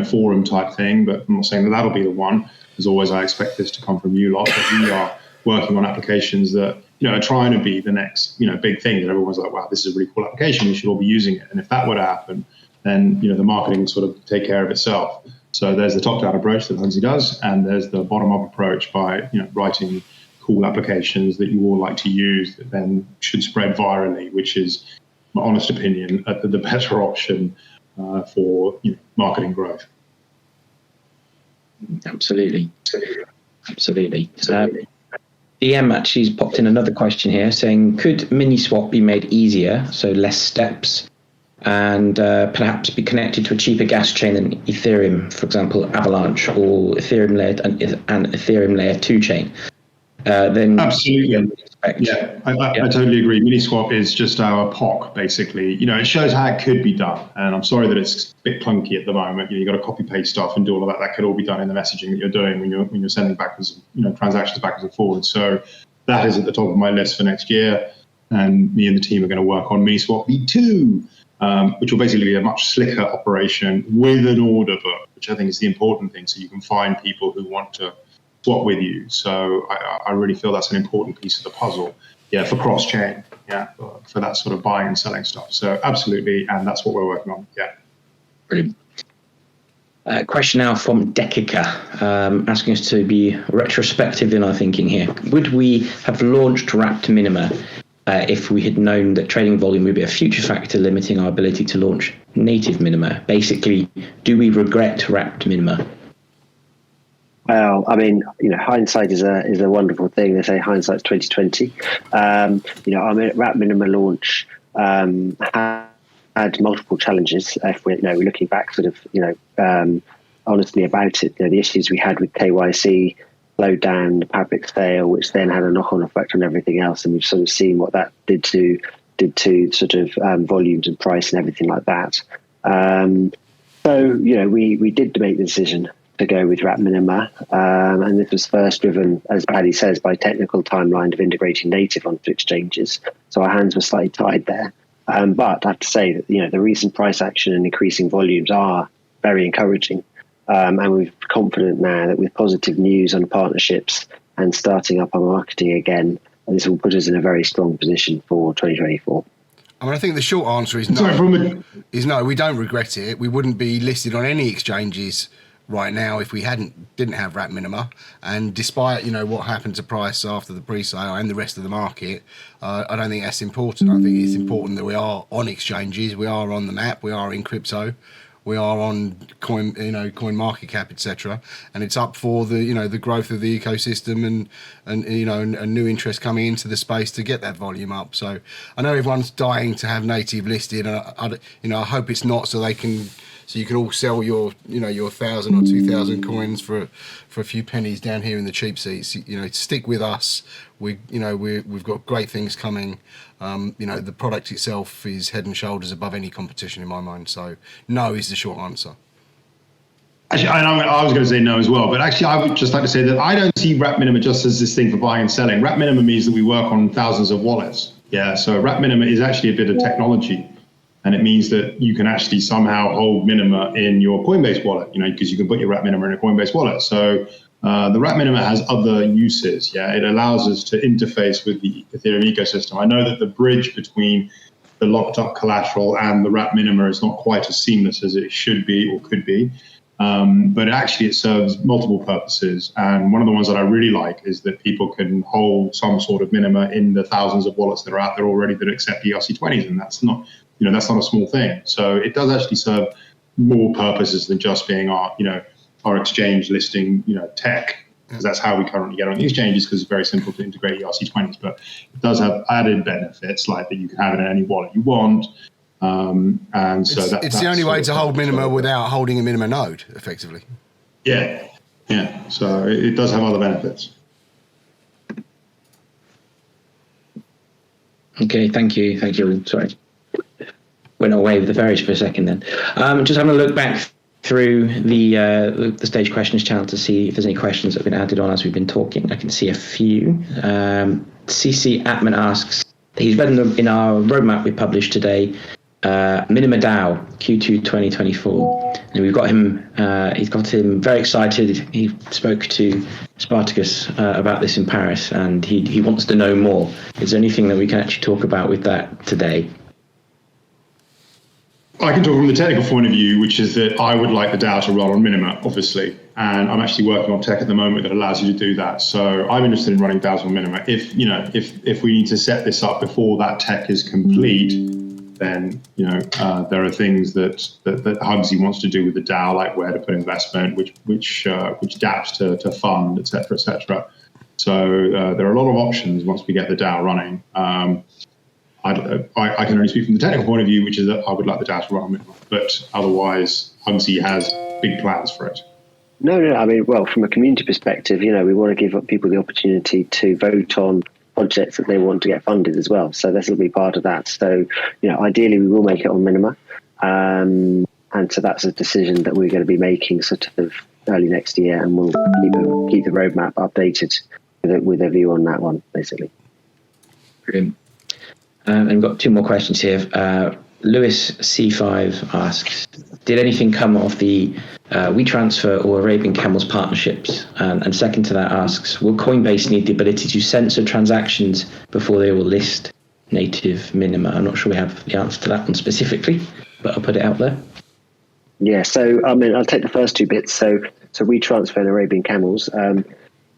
forum type thing, but I'm not saying that that'll be the one. As always, I expect this to come from you lot, but we are working on applications that, are trying to be the next, big thing that everyone's like, wow, this is a really cool application. We should all be using it. And if that were to happen, then, the marketing will sort of take care of itself. So there's the top-down approach that Hunsy does, and there's the bottom-up approach by, writing cool applications that you all like to use that then should spread virally, which is, my honest opinion, the better option for marketing growth. Absolutely. DM actually has popped in another question here saying, could MiniSwap be made easier, so less steps, and perhaps be connected to a cheaper gas chain than Ethereum, for example, Avalanche or Ethereum Layer and Ethereum Layer 2 chain? Then absolutely. Yeah, I totally agree. MiniSwap is just our POC, basically. It shows how it could be done. And I'm sorry that it's a bit clunky at the moment. You've got to copy paste stuff and do all of that. That could all be done in the messaging that you're doing when you're sending backwards, transactions backwards and forwards. So that is at the top of my list for next year. And me and the team are going to work on MiniSwap V2, which will basically be a much slicker operation with an order book, which I think is the important thing. So you can find people who want to swap with you. So I really feel that's an important piece of the puzzle, for cross-chain, for that sort of buying and selling stuff. So absolutely, and that's what we're working on, Brilliant. Question now from Dekika, asking us to be retrospective in our thinking here. Would we have launched Wrapped Minima if we had known that trading volume would be a future factor limiting our ability to launch Native Minima? Basically, do we regret Wrapped Minima? Well, hindsight is a wonderful thing. They say hindsight's 2020. Our Wrapped Minima launch had multiple challenges. If we're looking back, honestly about it, the issues we had with KYC slowed down the public sale, which then had a knock-on effect on everything else, and we've sort of seen what that did to did to sort of volumes and price and everything like that. So, we did make the decision to go with Wrapped Minima, and this was first driven, as Paddy says, by technical timeline of integrating native onto exchanges. So our hands were slightly tied there. But I have to say that the recent price action and increasing volumes are very encouraging, and we're confident now that with positive news on partnerships and starting up our marketing again, this will put us in a very strong position for 2024. I mean, I think the short answer is no. No, we don't regret it. We wouldn't be listed on any exchanges right now if we didn't have Wrapped Minima. And despite what happened to price after the pre-sale and the rest of the market, I don't think that's important. I think it's important that we are on exchanges, we are on the map, we are in crypto, we are on coin market cap, etc. And it's up for the growth of the ecosystem and new interest coming into the space to get that volume up. So I know everyone's dying to have native listed, and I hope it's not so you can all sell your 1,000 or 2,000 coins for a few pennies down here in the cheap seats. Stick with us. We've got great things coming. The product itself is head and shoulders above any competition in my mind. So no is the short answer. Actually, I was going to say no as well, but actually I would just like to say that I don't see Wrapped Minima just as this thing for buying and selling. Wrapped Minima means that we work on thousands of wallets. Yeah, so Wrapped Minima is actually a bit of technology. And it means that you can actually somehow hold Minima in your Coinbase wallet, because you can put your Wrapped Minima in a Coinbase wallet. So the Wrapped Minima has other uses. Yeah, it allows us to interface with the Ethereum ecosystem. I know that the bridge between the locked up collateral and the Wrapped Minima is not quite as seamless as it should be or could be. But actually it serves multiple purposes. And one of the ones that I really like is that people can hold some sort of Minima in the thousands of wallets that are out there already that accept ERC20s. And that's not a small thing. So it does actually serve more purposes than just being our exchange listing, tech, because that's how we currently get on the exchanges, because it's very simple to integrate ERC20s. But it does have added benefits, like that you can have it in any wallet you want. And so it's the only way to hold Minima without holding a Minima node, effectively. Yeah. So it does have other benefits. Okay, thank you. Sorry, went away with the fairies for a second then. Just having a look back through the stage questions channel to see if there's any questions that have been added on as we've been talking. I can see a few. CC Atman asks, he's read in our roadmap we published today, Minima DAO Q2 2024, and we've got him. He's got him very excited. He spoke to Spartacus about this in Paris, and he wants to know more. Is there anything that we can actually talk about with that today? I can talk from the technical point of view, which is that I would like the DAO to run on Minima, obviously, and I'm actually working on tech at the moment that allows you to do that. So I'm interested in running DAOs on Minima. If we need to set this up before that tech is complete, then there are things that Hugsy wants to do with the DAO, like where to put investment, which dApps to fund, et cetera. So there are a lot of options once we get the DAO running. I can only speak from the technical point of view, which is that I would like the DAO to run on Minima, but otherwise Hugsy has big plans for it. No. I mean, well, from a community perspective, we want to give people the opportunity to vote on projects that they want to get funded as well. So this will be part of that. So, ideally we will make it on Minima. And so that's a decision that we're going to be making sort of early next year, and we'll keep the roadmap updated with a view on that one, basically. Brilliant. And we've got two more questions here. Lewis C5 asks, did anything come of the WeTransfer or Arabian Camels partnerships? And second to that asks, will Coinbase need the ability to censor transactions before they will list Native Minima? I'm not sure we have the answer to that one specifically, but I'll put it out there. Yeah, so I'll take the first two bits. So WeTransfer and Arabian Camels.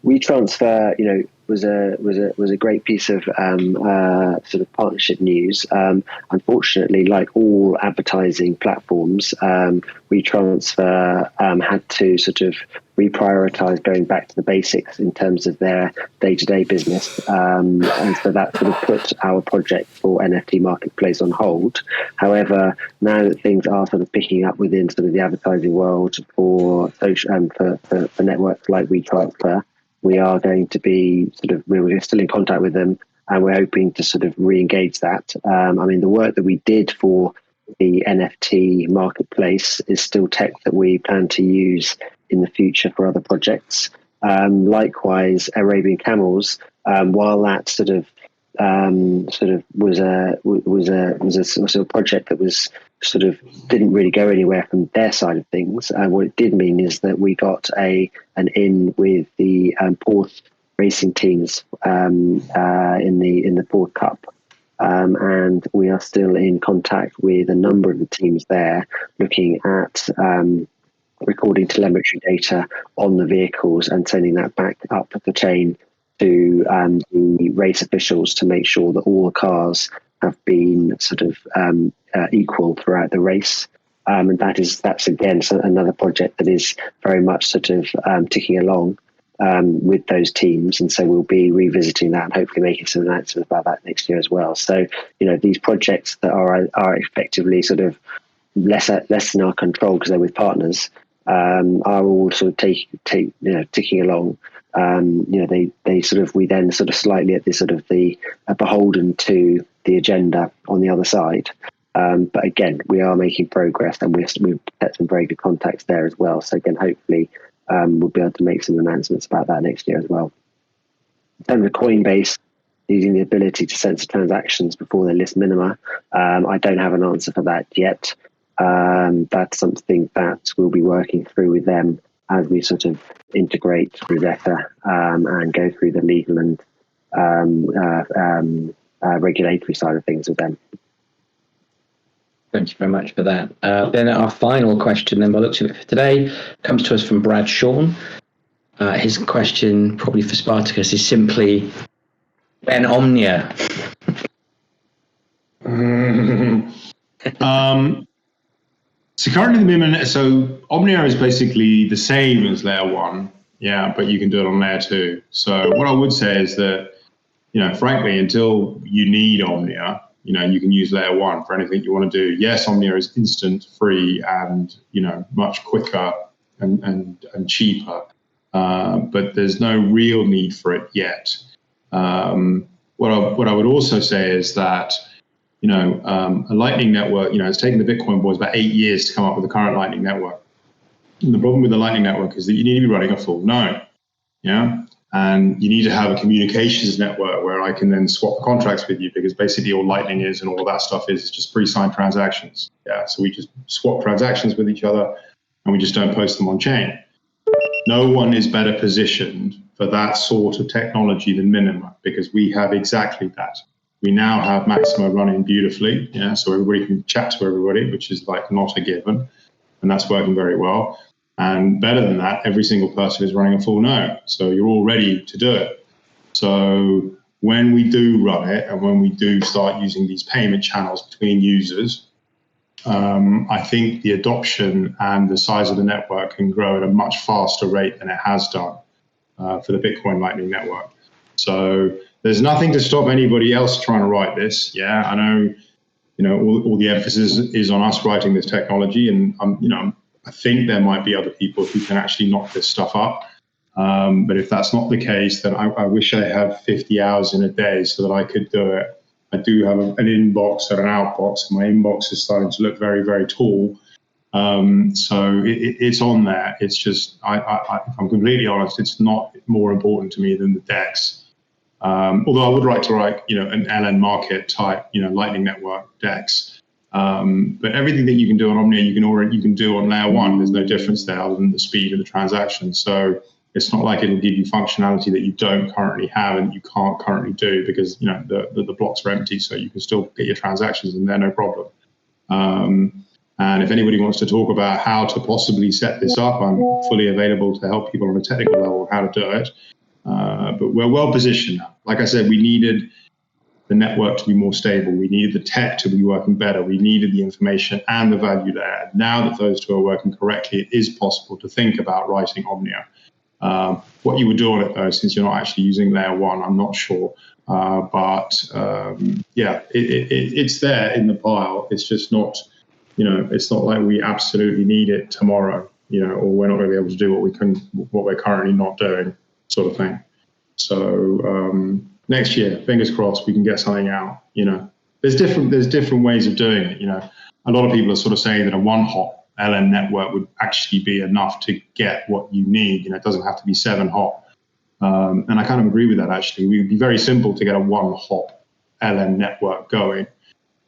WeTransfer, was a great piece of sort of partnership news. Unfortunately, like all advertising platforms, WeTransfer had to sort of reprioritize going back to the basics in terms of their day-to-day business, and so that sort of put our project for NFT marketplace on hold. However, now that things are sort of picking up within sort of the advertising world for social for networks like WeTransfer, we are going to be we're still in contact with them, and we're hoping to sort of re-engage that. I mean, the work that we did for the NFT marketplace is still tech that we plan to use in the future for other projects. Likewise, Arabian Camels, while that sort of was a project that was sort of didn't really go anywhere from their side of things. What it did mean is that we got an in with the Porsche racing teams in the Ford Cup. And we are still in contact with a number of the teams there, looking at recording telemetry data on the vehicles and sending that back up the chain to the race officials to make sure that all the cars have been sort of equal throughout the race. And that's again another project that is very much sort of ticking along with those teams, and so we'll be revisiting that and hopefully making some announcements about that next year as well. So, these projects that are effectively sort of less in our control because they're with partners are all sort of ticking along. We then sort of slightly at the beholden to the agenda on the other side. But again, we are making progress, and we've set some very good contacts there as well. So again, hopefully we'll be able to make some announcements about that next year as well. In terms of Coinbase using the ability to censor transactions before they list minima, I don't have an answer for that yet. That's something that we'll be working through with them as we sort of integrate Rosetta and go through the legal and regulatory side of things with them. Thank you very much for that. Then our final question, then we'll look to it for today, comes to us from Brad Sean. His question, probably for Spartacus, is simply, when Omnia? So currently so Omnia is basically the same as Layer 1, but you can do it on Layer 2. So what I would say is that, frankly, until you need Omnia, you can use Layer 1 for anything you want to do. Yes, Omnia is instant, free, and, much quicker and cheaper, but there's no real need for it yet. What I would also say is that, a Lightning network, it's taken the Bitcoin boys about 8 years to come up with the current Lightning network. And the problem with the Lightning network is that you need to be running a full node, and you need to have a communications network where I can then swap contracts with you, because basically all Lightning is and all that stuff is just pre-signed transactions. So we just swap transactions with each other and we just don't post them on chain. No one is better positioned for that sort of technology than Minima, because we have exactly that. We now have Maxima running beautifully, so everybody can chat to everybody, which is like not a given, and that's working very well. And better than that, every single person is running a full node, so you're all ready to do it. So when we do run it, and when we do start using these payment channels between users, I think the adoption and the size of the network can grow at a much faster rate than it has done for the Bitcoin Lightning Network. So there's nothing to stop anybody else trying to write this. I know, all the emphasis is on us writing this technology, and I think there might be other people who can actually knock this stuff up. But if that's not the case, then I wish I had 50 hours in a day so that I could do it. I do have an inbox and an outbox, and my inbox is starting to look very, very tall. So it's on there. It's just, if I'm completely honest, it's not more important to me than the DEX. Although I would like to write, an LN market type, Lightning Network DEX. But everything that you can do on Omnia, you can do on Layer 1. There's no difference there other than the speed of the transaction. So it's not like it'll give you functionality that you don't currently have and you can't currently do, because the blocks are empty, so you can still get your transactions in there, no problem. And if anybody wants to talk about how to possibly set this up, I'm fully available to help people on a technical level of how to do it. But we're well positioned now. Like I said, we needed the network to be more stable. We needed the tech to be working better. We needed the information and the value there. Now that those two are working correctly, it is possible to think about writing Omnia. What you would do on it, though, since you're not actually using Layer 1, I'm not sure. It's there in the pile. It's just not, it's not like we absolutely need it tomorrow, or we're not going to be able to do what we're currently not doing, sort of thing. So next year, fingers crossed, we can get something out. There's different ways of doing it. A lot of people are sort of saying that a one hop LN network would actually be enough to get what you need. It doesn't have to be 7 hop. And I kind of agree with that, actually. It would be very simple to get a one hop LN network going.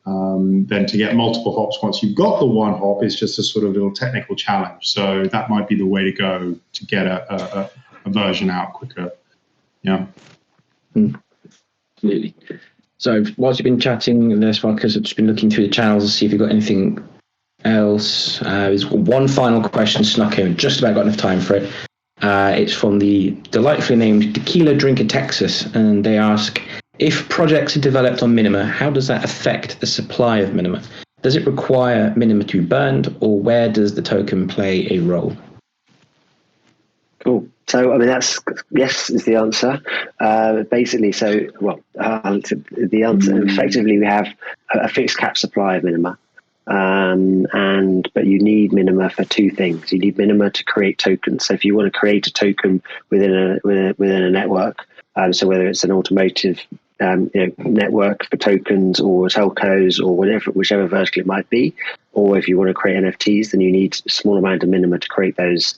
Then to get multiple hops once you've got the one hop is just a sort of little technical challenge. So that might be the way to go to get a version out quicker. Yeah. Absolutely. So whilst you've been chatting, there's because I've just been looking through the channels to see if you've got anything else. There's one final question snuck in, just about got enough time for it. It's from the delightfully named Tequila Drinker Texas, and they ask, if projects are developed on Minima, how does that affect the supply of Minima? Does it require Minima to be burned, or where does the token play a role? Cool. So, that's yes is the answer. Basically, the answer, effectively, we have a fixed cap supply of Minima. But you need Minima for two things. You need Minima to create tokens. So if you want to create a token within a network, so whether it's an automotive network for tokens or telcos or whichever vertical it might be, or if you want to create NFTs, then you need a small amount of Minima to create those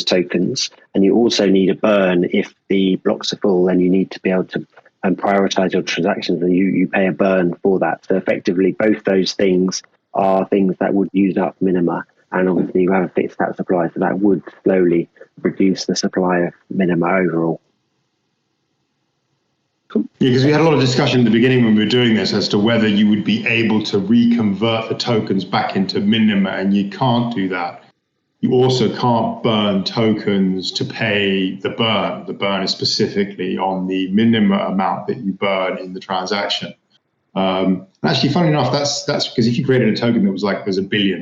tokens. And you also need a burn if the blocks are full, and you need to be able to prioritize your transactions, and you pay a burn for that. So effectively, both those things are things that would use up Minima, and obviously you have a fixed cap supply, so that would slowly reduce the supply of Minima overall. Yeah, because we had a lot of discussion at the beginning when we were doing this as to whether you would be able to reconvert the tokens back into Minima, and you can't do that. You also can't burn tokens to pay the burn. The burn is specifically on the Minima amount that you burn in the transaction. Actually, funny enough, that's because if you created a token that was like there's 1 billion,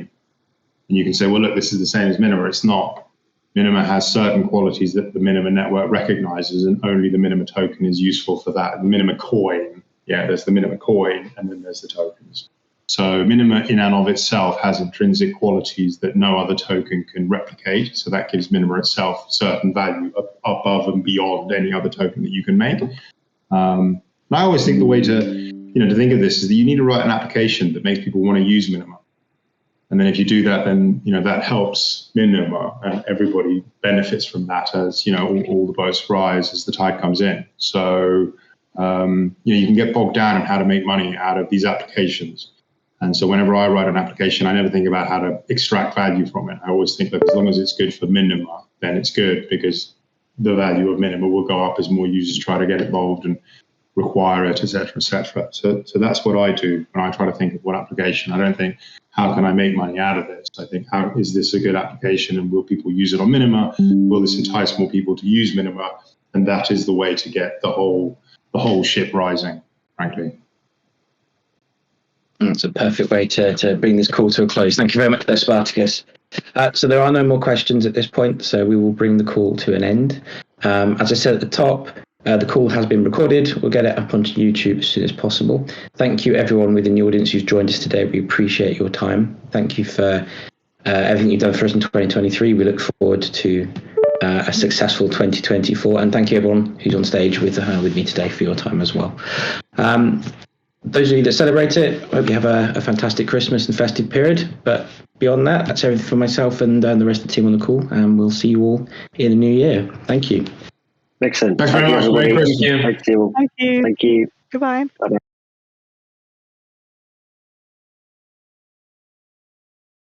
and you can say, well, look, this is the same as Minima. It's not. Minima has certain qualities that the Minima network recognizes, and only the Minima token is useful for that. And the Minima coin, there's the Minima coin, and then there's the tokens. So Minima in and of itself has intrinsic qualities that no other token can replicate. So that gives Minima itself certain value above and beyond any other token that you can make. And I always think the way to think of this is that you need to write an application that makes people want to use Minima. And then if you do that, then, that helps Minima, and everybody benefits from that as, all the boats rise as the tide comes in. So, you can get bogged down in how to make money out of these applications. And so whenever I write an application, I never think about how to extract value from it. I always think that as long as it's good for Minima, then it's good, because the value of Minima will go up as more users try to get involved and require it, et cetera, et cetera. So that's what I do when I try to think of what application. I don't think, how can I make money out of this? I think, how is this a good application, and will people use it on Minima? Will this entice more people to use Minima? And that is the way to get the whole ship rising, frankly. That's a perfect way to bring this call to a close. Thank you very much there, Spartacus. So there are no more questions at this point, so we will bring the call to an end. As I said at the top, the call has been recorded. We'll get it up onto YouTube as soon as possible. Thank you, everyone within the audience who's joined us today. We appreciate your time. Thank you for everything you've done for us in 2023. We look forward to a successful 2024. And thank you, everyone who's on stage with me today, for your time as well. Those of you that celebrate it, I hope you have a fantastic Christmas and festive period. But beyond that, that's everything for myself and the rest of the team on the call. And we'll see you all in the new year. Thank you. Excellent. Thanks very much. Merry Christmas. Thank you. Thank you. Thank you. Goodbye. Bye-bye.